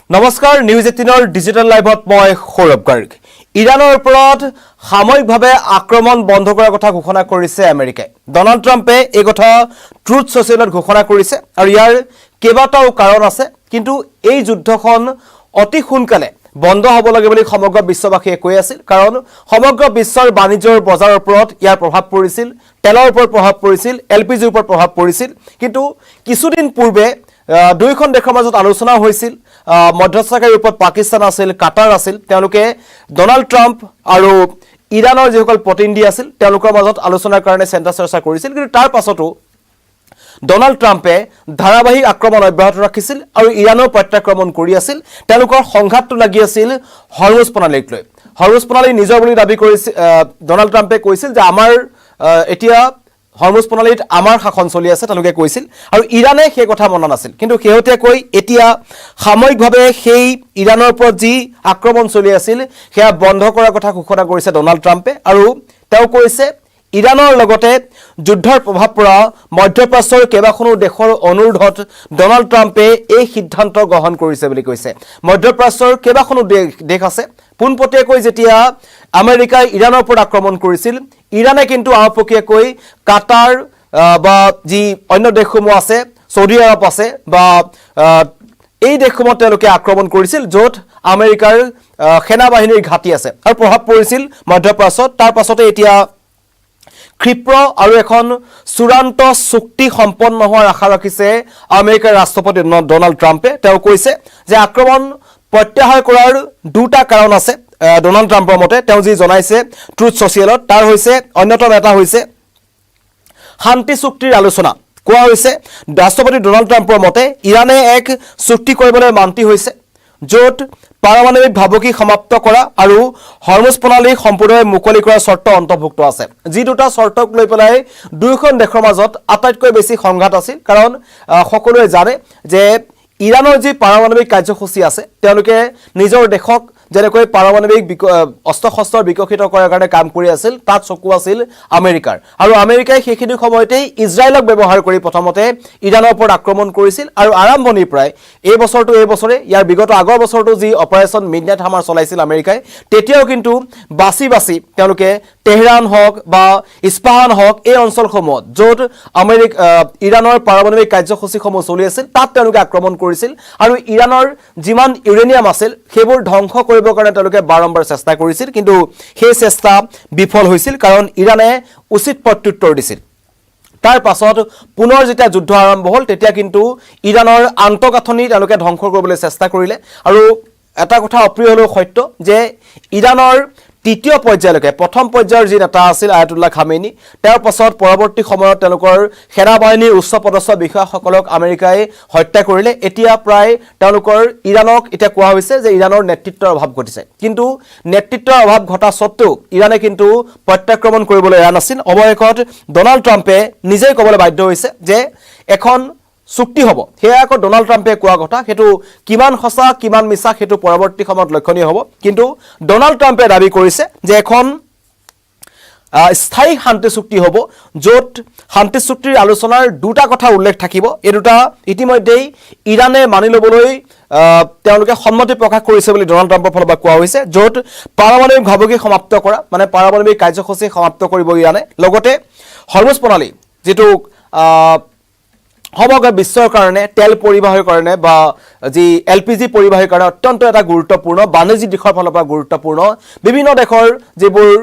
নমস্কাৰ news 18 digital লাইভত মই সৌৰভ গাৰ্গ ইৰানৰ ওপৰত সাময়িকভাৱে আক্ৰমণ বন্ধ কৰাৰ কথা ঘোষণা কৰিছে আমেৰিকাই ডনাল্ড ট্ৰাম্পে এই কথা ট্ৰুথ ছ'চিয়েলত ঘোষণা কৰিছে আৰু ইয়াৰ কেইবাটাও কাৰণ আছে কিন্তু এই যুদ্ধখন অতি সোনকালে বন্ধ হ'ব লাগে বুলি সমগ্ৰ বিশ্ববাসীয়ে কৈ আছিল কাৰণ সমগ্ৰ বিশ্বৰ বাণিজ্যৰ বজাৰৰ ওপৰত ইয়াৰ প্ৰভাৱ পৰিছিল তেলৰ ওপৰত প্ৰভাৱ পৰিছিল এলপিজিৰ ওপৰত প্ৰভাৱ পৰিছিল কিন্তু কিছুদিন পূৰ্বে দুইখন দেশৰ মাজত আলোচনা হৈছিল মধ্যস্থতাকাৰীৰ ওপৰত পাকিস্তান আছিল কাটাৰ আছিল তেওঁলোকে ডনাল্ড ট্ৰাম্প আৰু ইৰানৰ যিসকল প্ৰতিনিধি আছিল তেওঁলোকৰ মাজত আলোচনাৰ কাৰণে চেণ্টাৰ চৰ্চা কৰিছিল কিন্তু তাৰ পাছতো ডনাল্ড ট্ৰাম্পে ধাৰাবাহিক আক্ৰমণ অব্যাহত ৰাখিছিল আৰু ইৰানৰ প্ৰত্যাক্ৰমণ কৰি আছিল তেওঁলোকৰ সংঘাতটো লাগি আছিল হৰমুজ প্ৰণালীক লৈ হৰমুজ প্ৰণালী নিজৰ বুলি দাবী কৰিছিল ডনাল্ড ট্ৰাম্পে কৈছিল যে আমাৰ এতিয়া হৰমুজ প্ৰণালীত আমাৰ শাসন চলি আছে তেওঁলোকে কৈছিল আৰু ইৰানে সেই কথা মনা নাছিল কিন্তু শেহতীয়াকৈ এতিয়া সাময়িকভাৱে সেই ইৰানৰ ওপৰত যি আক্ৰমণ চলি আছিল সেয়া বন্ধ কৰাৰ কথা ঘোষণা কৰিছে ডনাল্ড ট্ৰাম্পে আৰু তেওঁ কৈছে ইৰানৰ লগতে যুদ্ধৰ প্ৰভাৱ পৰা মধ্যপ্ৰাচ্যৰ কেইবাখনো দেশৰ অনুৰোধত ডনাল্ড ট্ৰাম্পে এই সিদ্ধান্ত গ্ৰহণ কৰিছে বুলি কৈছে মধ্যপ্ৰাচ্যৰ কেইবাখনো দেশ আছে পোনপটীয়াকৈ যেতিয়া আমেৰিকাই ইৰানৰ ওপৰত আক্ৰমণ কৰিছিল ইৰানে কিন্তু আওপকীয়াকৈ কাটাৰ বা যি অন্য দেশসমূহ আছে সৌদি আৰব আছে বা এই দেশসমূহত তেওঁলোকে আক্ৰমণ কৰিছিল য'ত আমেৰিকাৰ সেনাবাহিনীৰ ঘাটি আছে আৰু প্ৰভাৱ পৰিছিল মধ্যপ্ৰাচ্যত তাৰ পাছতে এতিয়া ক্ষিপ্ৰ আৰু এখন চূড়ান্ত চুক্তি সম্পন্ন হোৱাৰ আশা ৰাখিছে আমেৰিকাৰ ৰাষ্ট্ৰপতি ডনাল্ড ট্ৰাম্পে তেওঁ কৈছে যে আক্ৰমণ প্ৰত্যাহাৰ কৰাৰ দুটা কাৰণ আছে ডনাল্ড ট্ৰাম্পৰ মতে তেওঁ যি জনাইছে ট্ৰুথ ছ'চিয়েলত তাৰ হৈছে অন্যতম এটা হৈছে শান্তি চুক্তিৰ আলোচনা কোৱা হৈছে ৰাষ্ট্ৰপতি ডনাল্ড ট্ৰাম্পৰ মতে ইৰানে এক চুক্তি কৰিবলৈ মান্তি হৈছে য'ত পাৰমাণৱিক ভাবুকি সমাপ্ত কৰা আৰু হৰমুজ প্ৰণালী সম্পূৰ্ণভাৱে মুকলি কৰাৰ চৰ্ত অন্তৰ্ভুক্ত আছে যি দুটা চৰ্তক লৈ পেলাই দুয়োখন দেশৰ মাজত আটাইতকৈ বেছি সংঘাত আছিল কাৰণ সকলোৱে জানে যে ইৰানৰ যি পাৰমাণৱিক কাৰ্যসূচী আছে তেওঁলোকে নিজৰ দেশক যেনেকৈ পাৰমাণৱিক অস্ত্ৰ-শস্ত্ৰ বিকশিত কৰাৰ কাৰণে কাম কৰি আছিল তাত চকু আছিল আমেৰিকাৰ আৰু আমেৰিকাই সেইখিনি সময়তেই ইজৰাইলক ব্যৱহাৰ কৰি প্ৰথমতে ইৰানৰ ওপৰত আক্ৰমণ কৰিছিল আৰু আৰম্ভণিৰ প্ৰায় এই বছৰে ইয়াৰ বিগত আগৰ বছৰটো যি অপাৰেশ্যন মিডনাইট হামাৰ চলাইছিল আমেৰিকাই তেতিয়াও কিন্তু বাছি তেওঁলোকে তেহৰান হওক বা ইস্পাহান হওক এই অঞ্চলসমূহত য'ত ইৰানৰ পাৰমাণৱিক কাৰ্যসূচীসমূহ চলি আছিল তাত তেওঁলোকে আক্ৰমণ কৰিছিল আৰু ইৰানৰ যিমান ইউৰেনিয়াম আছিল সেইবোৰ ধ্বংস কৰিবৰ কাৰণে তেওঁলোকে বাৰম্বাৰ চেষ্টা কৰিছিল কিন্তু সেই চেষ্টা বিফল হৈছিল কাৰণ ইৰানে উচিত প্ৰত্যুত্তৰ দিছিল তাৰ পাছত পুনৰ যেতিয়া যুদ্ধ আৰম্ভ হ'ল তেতিয়া কিন্তু ইৰানৰ আন্তঃগাঁথনি তেওঁলোকে ধ্বংস কৰিবলৈ চেষ্টা কৰিলে আৰু এটা কথা অপ্ৰিয় হলেও সত্য যে ইৰানৰ তৃতীয় পৰ্যায়লৈকে প্ৰথম পৰ্যায়ৰ যি নেতা আছিল আয়াতুল্লাহ খামেনি তেওঁৰ পাছত পৰৱৰ্তী সময়ত তেওঁলোকৰ সেনাবাহিনীৰ উচ্চপদস্থ বিষয়াসকলক আমেৰিকাই হত্যা কৰিলে এতিয়া প্ৰায় তেওঁলোকৰ ইৰানক এতিয়া কোৱা হৈছে যে ইৰানৰ নেতৃত্বৰ অভাৱ ঘটিছে কিন্তু নেতৃত্বৰ অভাৱ ঘটা সত্ত্বেও ইৰানে কিন্তু প্ৰত্যাক্ৰমণ কৰিবলৈ এৰা নাছিল অৱশেষত ডনাল্ড ট্ৰাম্পে নিজেই ক'বলৈ বাধ্য হৈছে যে এখন চুক্তি হ'ব সেয়া আকৌ ডনাল্ড ট্ৰাম্পে কোৱা কথা সেইটো কিমান সঁচা কিমান মিছা সেইটো পৰৱৰ্তী সময়ত লক্ষণীয় হ'ব কিন্তু ডনাল্ড ট্ৰাম্পে দাবী কৰিছে যে এখন স্থায়ী শান্তি চুক্তি হ'ব য'ত শান্তি চুক্তিৰ আলোচনাৰ দুটা কথা উল্লেখ থাকিব এই দুটা ইতিমধ্যেই ইৰানে মানি ল'বলৈ তেওঁলোকে সন্মতি প্ৰকাশ কৰিছে বুলি ডনাল্ড ট্ৰাম্পৰ ফালৰ পৰা কোৱা হৈছে য'ত পাৰমাণৱিক ভাবুকি সমাপ্ত কৰা মানে পাৰমাণৱিক কাৰ্যসূচী সমাপ্ত কৰিব ইৰানে লগতে হৰমুজ প্ৰণালী যিটো সমগ্ৰ বিশ্বৰ কাৰণে তেল পৰিবাহীৰ কাৰণে বা যি এলপিজি পৰিবাহীৰ কাৰণে অত্যন্ত এটা গুৰুত্বপূৰ্ণ বাণিজ্যিক দিশৰ ফালৰ পৰা গুৰুত্বপূৰ্ণ বিভিন্ন দেশৰ যিবোৰ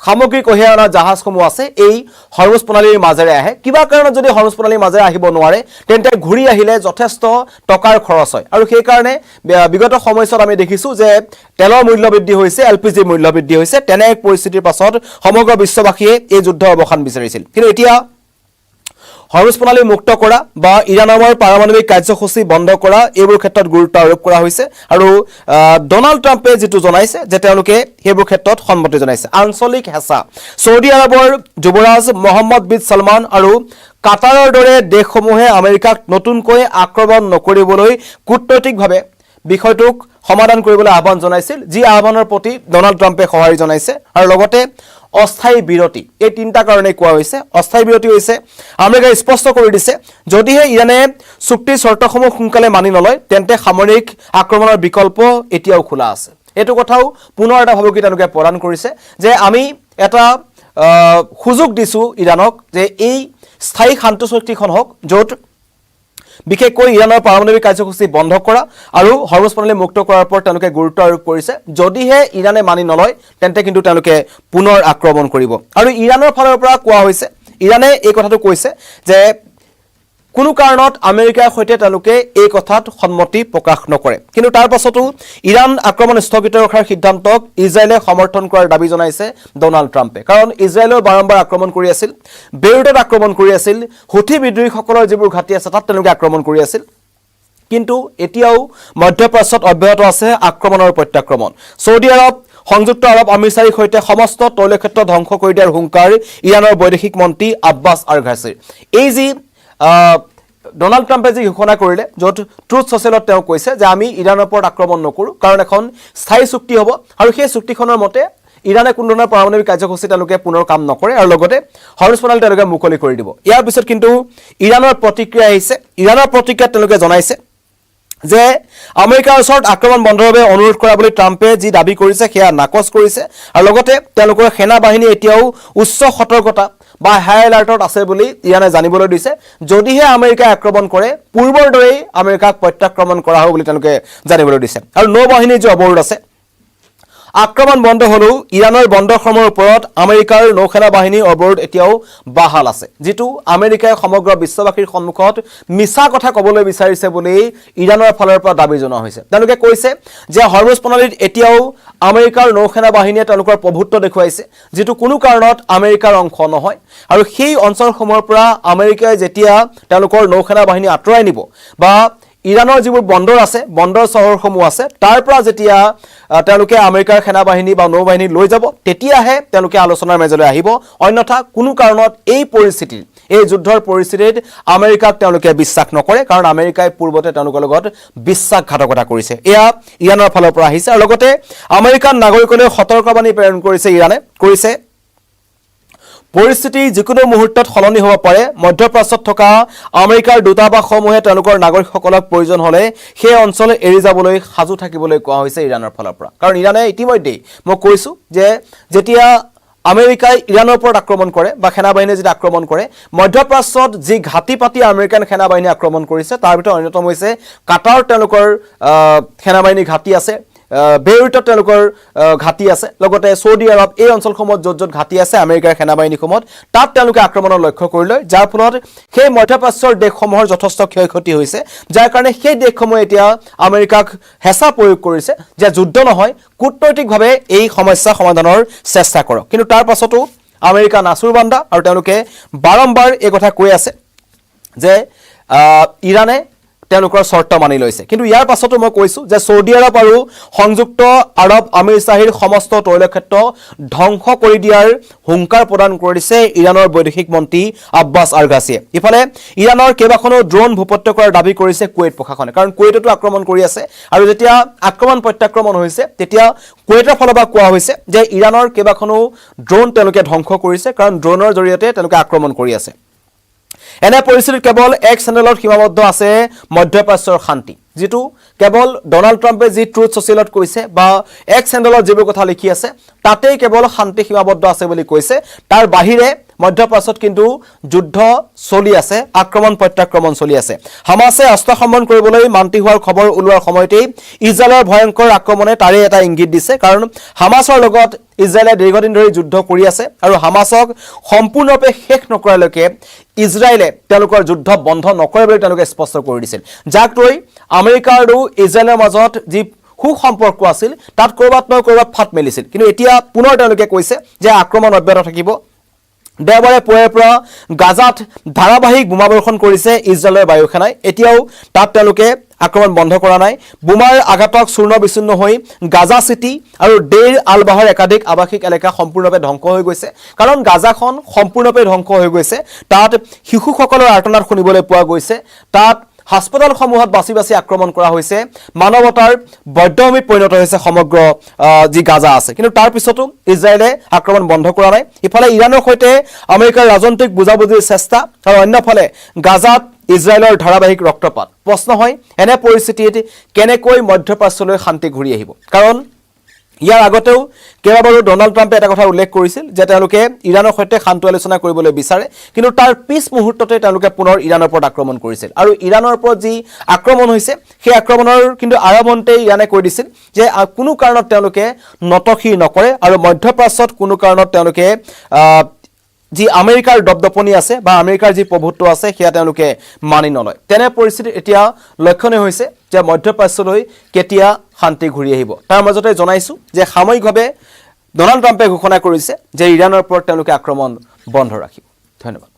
সামগ্ৰী কঢ়িয়াই অনা জাহাজসমূহ আছে এই হৰমুজ প্ৰণালীৰ মাজেৰে আহে কিবা কাৰণত যদি হৰমুজ প্ৰণালীৰ মাজেৰে আহিব নোৱাৰে তেন্তে ঘূৰি আহিলে যথেষ্ট টকাৰ খৰচ হয় আৰু সেইকাৰণে বিগত সময়ছোৱাত আমি দেখিছোঁ যে তেলৰ মূল্য বৃদ্ধি হৈছে এলপিজিৰ মূল্য বৃদ্ধি হৈছে তেনে এক পৰিস্থিতিৰ পাছত সমগ্ৰ বিশ্ববাসীয়ে এই যুদ্ধৰ অৱসান বিচাৰিছিল কিন্তু এতিয়া হৰমুজ প্ৰণালী মুক্ত কৰা বা ইৰানৰ পাৰমাণৱিক কাৰ্যসূচী বন্ধ কৰা এইবোৰ ক্ষেত্ৰত গুৰুত্ব আৰোপ কৰা হৈছে আৰু ডনাল্ড ট্ৰাম্পে যেটো জনাইছে যে তেওঁলোকে সেইবোৰ ক্ষেত্ৰত সন্মতি জনাইছে আঞ্চলিক হেঁচা সৌদি আৰবৰ যুৱৰাজ মহম্মদ বিন ছলমান আৰু কাটাৰৰ দৰে দেশসমূহে আমেৰিকাক নতুনকৈ আক্ৰমণ নকৰিবলৈ কূটনৈতিকভাৱে বিষয়টোক সমাধান কৰিবলৈ আহ্বান জনাইছিল যি আহ্বানৰ প্ৰতি ডনাল্ড ট্ৰাম্পে সঁহাৰি জনাইছে আৰু লগতে অস্থায়ী বিৰতি এই তিনিটা কাৰণে কোৱা হৈছে অস্থায়ী বিৰতি হৈছে আমেৰিকাই স্পষ্ট কৰি দিছে যদিহে ইৰানে চুক্তিৰ চৰ্তসমূহ সোনকালে মানি নলয় তেন্তে সামৰিক আক্ৰমণৰ বিকল্প এতিয়াও খোলা আছে এইটো কথাও পুনৰ এটা ভাবুকি তেওঁলোকে প্ৰদান কৰিছে যে আমি এটা সুযোগ দিছো ইৰানক যে এই স্থায়ী শান্তি চুক্তিখন হওক য'ত বিশেষকৈ ইৰানৰ পাৰমাণৱিক কাৰ্যসূচী বন্ধ কৰা আৰু হৰমুজ প্ৰণালী মুক্ত কৰাৰ ওপৰত তেওঁলোকে গুৰুত্ব আৰোপ কৰিছে যদিহে ইৰানে মানি নলয় তেন্তে কিন্তু তেওঁলোকে পুনৰ আক্ৰমণ কৰিব আৰু ইৰানৰ ফালৰ পৰা কোৱা হৈছে ইৰানে এই কথাটো কৈছে যে কোনো কাৰণত আমেৰিকাৰ সৈতে তেওঁলোকে এই কথাত সন্মতি প্ৰকাশ নকৰে কিন্তু তাৰ পাছতো ইৰান আক্ৰমণ স্থগিত ৰখাৰ সিদ্ধান্তক ইজৰাইলে সমৰ্থন কৰাৰ দাবী জনাইছে ডোনাল্ড ট্ৰাম্পে কাৰণ ইজৰাইলৰ বাৰম্বাৰ আক্ৰমণ কৰি আছিল বেইৰুটত আক্ৰমণ কৰি আছিল হুথি বিদ্ৰোহীসকলৰ যিবোৰ ঘাটি আছে তাত তেওঁলোকে আক্ৰমণ কৰি আছিল কিন্তু এতিয়াও মধ্যপ্ৰাচ্যত অব্যাহত আছে আক্ৰমণৰ প্ৰত্যাক্ৰমণ সৌদি আৰব সংযুক্ত আৰব আমিৰচাৰীৰ সৈতে সমস্ত তৈলক্ষেত্ৰ ধ্বংস কৰি দিয়াৰ হুংকাৰ ইৰানৰ বৈদেশিক মন্ত্ৰী আব্বাছ আৰঘাছিৰ এই যি ডোনাল্ড ট্ৰাম্পে যি ঘোষণা কৰিলে য'ত ট্ৰুথ ছ'চিয়েলত তেওঁ কৈছে যে আমি ইৰানৰ ওপৰত আক্ৰমণ নকৰোঁ কাৰণ এখন স্থায়ী চুক্তি হ'ব আৰু সেই চুক্তিখনৰ মতে ইৰানে কোনো ধৰণৰ পাৰমাণৱিক কাৰ্যসূচী তেওঁলোকে পুনৰ কাম নকৰে আৰু লগতে হৰমুজ প্ৰণালী তেওঁলোকে মুকলি কৰি দিব ইয়াৰ পিছত কিন্তু ইৰানৰ প্ৰতিক্ৰিয়া আহিছে ইৰানৰ প্ৰতিক্ৰিয়াত তেওঁলোকে জনাইছে যে আমেৰিকাৰ ওচৰত আক্ৰমণ বন্ধৰ বাবে অনুৰোধ কৰা বুলি ট্ৰাম্পে যি দাবী কৰিছে সেয়া নাকচ কৰিছে আৰু লগতে তেওঁলোকৰ সেনা বাহিনী এতিয়াও উচ্চ সতৰ্কতা বা হাই এলাৰ্টত আছে বুলি ইৰানে জানিবলৈ দিছে যদিহে আমেৰিকাই আক্ৰমণ কৰে পূৰ্বৰ দৰেই আমেৰিকাক প্ৰত্যাক্ৰমণ কৰা হ'ব বুলি তেওঁলোকে জানিবলৈ দিছে আৰু নৌ বাহিনীৰ যি অৱৰোধ আছে আক্ৰমণ বন্ধ হলেও ইৰানৰ বন্দৰসমূহৰ ওপৰত আমেৰিকাৰ নৌসেনা বাহিনীৰ অৱৰোধ এতিয়াও বাহাল আছে যেটো আমেৰিকাই সমগ্ৰ বিশ্ববাসীৰ সন্মুখত মিছা কথা ক'বলৈ বিচাৰিছে বুলি ইৰানৰ ফালৰ পৰা দাবী জনোৱা হৈছে তেওঁলোকে কৈছে যে হৰমুজ প্ৰণালীত এতিয়াও আমেৰিকাৰ নৌসেনা বাহিনীয়ে তেওঁলোকৰ প্ৰভুত্ব দেখুৱাইছে যেটো কোনো কাৰণত আমেৰিকাৰ অংশ নহয় আৰু সেই অঞ্চলসমূহৰ পৰা আমেৰিকাই যেতিয়া তেওঁলোকৰ নৌসেনা বাহিনী আঁতৰাই নিব বা ইৰানৰ যিবোৰ বন্দৰ আছে বন্দৰ চহৰসমূহ আছে তাৰ পৰা যেতিয়া তেওঁলোকে আমেৰিকাৰ সেনা বাহিনী বা নৌ বাহিনী লৈ যাব তেতিয়াহে তেওঁলোকে আলোচনাৰ মেজলৈ আহিব অন্যথা কোনো কাৰণত এই পৰিস্থিতিত এই যুদ্ধৰ পৰিস্থিতিত আমেৰিকাক তেওঁলোকে বিশ্বাস নকৰে কাৰণ আমেৰিকাই পূৰ্বতে তেওঁলোকৰ লগত বিশ্বাসঘাতকতা কৰিছে এয়া ইৰানৰ ফালৰ পৰা আহিছে আৰু লগতে আমেৰিকান নাগৰিকলৈ সতৰ্কবাণী প্ৰেৰণ কৰিছে ইৰানে কৰিছে পৰিস্থিতি যিকোনো মুহূৰ্তত সলনি হ'ব পাৰে মধ্যপ্ৰাচ্যত থকা আমেৰিকাৰ দূতাবাসসমূহে তেওঁলোকৰ নাগৰিকসকলক প্ৰয়োজন হ'লে সেই অঞ্চল এৰি যাবলৈ সাজু থাকিবলৈ কোৱা হৈছে ইৰানৰ ফালৰ পৰা কাৰণ ইৰানে ইতিমধ্যে মই কৈছো যে যেতিয়া আমেৰিকাই ইৰানৰ ওপৰত আক্ৰমণ কৰে বা সেনা বাহিনীয়ে যেতিয়া আক্ৰমণ কৰে মধ্যপ্ৰাচ্যত যি ঘাটি পাতি আমেৰিকান সেনা বাহিনী আক্ৰমণ কৰিছে তাৰ ভিতৰত অন্যতম হৈছে কাটাৰ তেওঁলোকৰ সেনা বাহিনী ঘাটি আছে বেইৰুটত তেওঁলোকৰ ঘাটি আছে লগতে সৌদি আৰব এই অঞ্চলসমূহত য'ত য'ত ঘাটি আছে আমেৰিকাৰ সেনা বাহিনীসমূহত তাত তেওঁলোকে আক্ৰমণৰ লক্ষ্য কৰিলে যাৰ ফলত সেই মধ্যপ্ৰাচ্যৰ দেশসমূহৰ যথেষ্ট ক্ষয়ক্ষতি হৈছে যাৰ কাৰণে সেই দেশসমূহে এতিয়া আমেৰিকাক হেঁচা প্ৰয়োগ কৰিছে যে যুদ্ধ নহয় কূটনৈতিকভাৱে এই সমস্যা সমাধানৰ চেষ্টা কৰক কিন্তু তাৰ পাছতো আমেৰিকা নাচুৰবান্দা আৰু তেওঁলোকে বাৰম্বাৰ এই কথা কৈ আছে যে ইৰানে তেওঁলোকৰ শৰ্ত মানি লৈছে কিন্তু ইয়াৰ পাছতো মই কৈছো যে সৌদি আৰব আৰু সংযুক্ত আৰব আমিৰচাহীৰ সমস্ত তৈলক্ষেত্ৰ ধ্বংস কৰি দিয়াৰ হুংকাৰ প্ৰদান কৰিছে ইৰানৰ বৈদেশিক মন্ত্ৰী আব্বাছ আৰঘাছিয়ে ইফালে ইৰানৰ কেইবাখনো ড্ৰোন ভূপত্য কৰাৰ দাবী কৰিছে কুৱেইট প্ৰশাসনে কাৰণ কুৱেইটতো আক্ৰমণ কৰি আছে আৰু যেতিয়া আক্ৰমণ প্ৰত্যাক্ৰমণ হৈছে তেতিয়া কুৱেইটৰ ফালৰ পৰা কোৱা হৈছে যে ইৰানৰ কেইবাখনো ড্ৰোন তেওঁলোকে ধ্বংস কৰিছে কাৰণ ড্ৰোনৰ জৰিয়তে তেওঁলোকে আক্ৰমণ কৰি আছে এনে পৰিস্থিতিত কেৱল এক চেনেলত সীমাবদ্ধ আছে মধ্যপ্ৰাচ্যৰ শান্তি যেটো কেৱল ডোনাল্ড ট্ৰাম্পে যি ট্ৰুথ ছ'চিয়েলত কৈছে বা এক চেনেলত যিবোৰ কথা লিখি আছে তাতেই কেৱল শান্তি সীমাবদ্ধ আছে বুলি কৈছে তাৰ বাহিৰে মধ্যপ্ৰাচ্যত কিন্তু যুদ্ধ চলি আছে আক্ৰমণ প্ৰত্যাক্ৰমণ চলি আছে হামাছে অস্ত্ৰ সম্বৰণ কৰিবলৈ মান্তি হোৱাৰ খবৰ ওলোৱাৰ সময়তেই ইজৰাইলৰ ভয়ংকৰ আক্ৰমণে তাৰে এটা ইংগিত দিছে কাৰণ হামাছৰ লগত ইজৰাইলে দীৰ্ঘদিন ধৰি যুদ্ধ কৰি আছে আৰু হামাছক সম্পূৰ্ণৰূপে শেষ নকৰালৈকে ইজৰাইলে তেওঁলোকৰ যুদ্ধ বন্ধ নকৰে বুলি তেওঁলোকে স্পষ্ট কৰি দিছিল যাক লৈ আমেৰিকা আৰু ইজৰাইলৰ মাজত যি সুসম্পৰ্ক আছিল তাত কৰবাত নহয় কৰবাত ফাট মেলিছিল কিন্তু এতিয়া পুনৰ তেওঁলোকে কৈছে যে আক্ৰমণ অব্যাহত থাকিব দেওবাৰে পুৱাৰ পৰা গাজাত ধাৰাবাহিক বোমাবৰ্ষণ কৰিছে ইজৰাইলৰ বায়ুসেনাই এতিয়াও তাত তেওঁলোকে আক্ৰমণ বন্ধ কৰা নাই বোমাৰ আঘাতক চূৰ্ণ বিচ্ছিন্ন হৈ গাজা সিটি আৰু ডেৰ আলবাহৰ একাধিক আৱাসিক এলেকা সম্পূৰ্ণৰূপে ধ্বংস হৈ গৈছে কাৰণ গাজাখন সম্পূৰ্ণৰূপে ধ্বংস হৈ গৈছে তাত শিশুসকলৰ আৰ্তনাদ শুনিবলৈ পোৱা গৈছে তাত হাস্পতালসমূহত বাছি বাছি আক্ৰমণ কৰা হৈছে মানৱতাৰ বৈধভূমিত পৰিণত হৈছে সমগ্ৰ যি গাজা আছে কিন্তু তাৰ পিছতো ইজৰাইলে আক্ৰমণ বন্ধ কৰা নাই ইফালে ইৰানৰ সৈতে আমেৰিকাৰ ৰাজনৈতিক বুজাবুজিৰ চেষ্টা আৰু অন্যফালে গাজাত ইজৰাইলৰ ধাৰাবাহিক ৰক্তপাত প্ৰশ্ন হয় এনে পৰিস্থিতিত কেনেকৈ মধ্যপ্ৰাচ্যলৈ শান্তি ঘূৰি আহিব কাৰণ ইয়াৰ আগতেও কেইবাবাৰো ডোনাল্ড ট্ৰাম্পে এটা কথা উল্লেখ কৰিছিল যে তেওঁলোকে ইৰানৰ সৈতে শান্তি আলোচনা কৰিবলৈ বিচাৰে কিন্তু তাৰ পিছ মুহূৰ্ততে তেওঁলোকে পুনৰ ইৰানৰ ওপৰত আক্ৰমণ কৰিছিল আৰু ইৰানৰ ওপৰত যি আক্ৰমণ হৈছে সেই আক্ৰমণৰ কিন্তু আৰম্ভণতে ইৰানে কৈ দিছিল যে কোনো কাৰণত তেওঁলোকে নতশিৰ নকৰে আৰু মধ্যপ্ৰাচ্যত কোনো কাৰণত তেওঁলোকে যি আমেৰিকাৰ দপদপনি আছে বা আমেৰিকাৰ যি প্ৰভুত্ব আছে সেয়া তেওঁলোকে মানি নলয় তেনে পৰিস্থিতি এতিয়া লক্ষণীয় হৈছে যে মধ্যপ্ৰাচ্যলৈ কেতিয়া শান্তি ঘূৰি আহিব তাৰ মাজতে জনাইছো যে সাময়িকভাৱে ডোনাল্ড ট্ৰাম্পে ঘোষণা কৰিছে যে ইৰানৰ ওপৰত তেওঁলোকে আক্ৰমণ বন্ধ ৰাখিব ধন্যবাদ